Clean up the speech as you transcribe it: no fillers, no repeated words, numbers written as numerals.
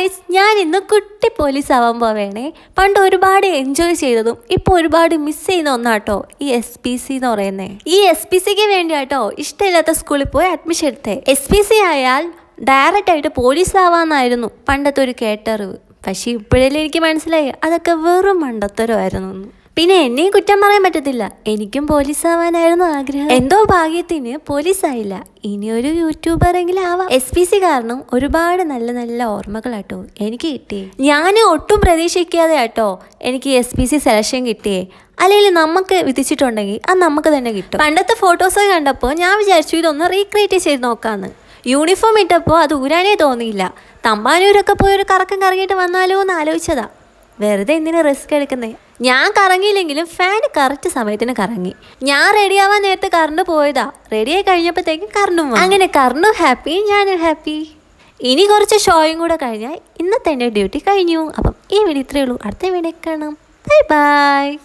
Guys, ഞാൻ ഇന്ന് കുട്ടി പോലീസ് ആവാൻ പോവേണേ. പണ്ട് ഒരുപാട് എൻജോയ് ചെയ്തതും ഇപ്പോൾ ഒരുപാട് മിസ് ചെയ്യുന്ന ഒന്നാട്ടോ ഈ SPC എന്ന് പറയുന്നത്. ഈ SPCക്ക് വേണ്ടിയാട്ടോ ഇഷ്ടമില്ലാത്ത സ്കൂളിൽ പോയി അഡ്മിഷൻ എടുത്തേ. SPC ആയാൽ ഡയറക്റ്റ് ആയിട്ട് പോലീസ് ആവാന്നായിരുന്നു പണ്ടത്തെ ഒരു കേട്ടറിവ്. പക്ഷെ ഇപ്പോഴല്ലേ എനിക്ക് മനസ്സിലായി അതൊക്കെ വെറും മണ്ടത്തരമായിരുന്നു. പിന്നെ എന്നെയും കുറ്റം പറയാൻ പറ്റത്തില്ല, എനിക്കും പോലീസ് ആവാനായിരുന്നു ആഗ്രഹം. എന്തോ ഭാഗ്യത്തിന് പോലീസായില്ല. ഇനി ഒരു യൂട്യൂബറെങ്കിലും ആവാം. SPC കാരണം ഒരുപാട് നല്ല നല്ല ഓർമ്മകളാട്ടോ എനിക്ക് കിട്ടിയേ. ഞാൻ ഒട്ടും പ്രതീക്ഷിക്കാതെ ആട്ടോ എനിക്ക് SPC സെലക്ഷൻ കിട്ടിയേ. അല്ലെങ്കിൽ നമുക്ക് വിധിച്ചിട്ടുണ്ടെങ്കിൽ അത് നമുക്ക് തന്നെ കിട്ടും. പണ്ടത്തെ ഫോട്ടോസൊക്കെ കണ്ടപ്പോൾ ഞാൻ വിചാരിച്ചു ഇതൊന്ന് റീക്രിയേറ്റ് ചെയ്ത് നോക്കാമെന്ന്. യൂണിഫോം ഇട്ടപ്പോൾ അത് ഊരാനേ തോന്നിയില്ല. തമ്പാനൂരൊക്കെ പോയി ഒരു കറക്കം കറങ്ങിയിട്ട് വന്നാലോ എന്ന് ആലോചിച്ചതാ. വെറുതെ എന്തിനാ റിസ്ക് എടുക്കുന്നേ. ഞാൻ കറങ്ങിയില്ലെങ്കിലും ഫാൻ കറക്റ്റ് സമയത്തിന് കറങ്ങി. ഞാൻ റെഡിയാവാൻ നേരത്തെ കറണ്ട് പോയതാ. റെഡിയായി കഴിഞ്ഞപ്പോഴത്തേക്കും കറണ്ടും വന്നു. അങ്ങനെ കറണ്ടും ഹാപ്പി, ഞാനും ഹാപ്പി. ഇനി കുറച്ച് ഷോയും കൂടെ കഴിഞ്ഞാൽ ഇന്നത്തെ എൻ്റെ ഡ്യൂട്ടി കഴിഞ്ഞു. അപ്പം ഈ വീഡിയോ ഇത്രയേ ഉള്ളൂ. അടുത്ത വീഡിയോ കാണാം. Bye bye.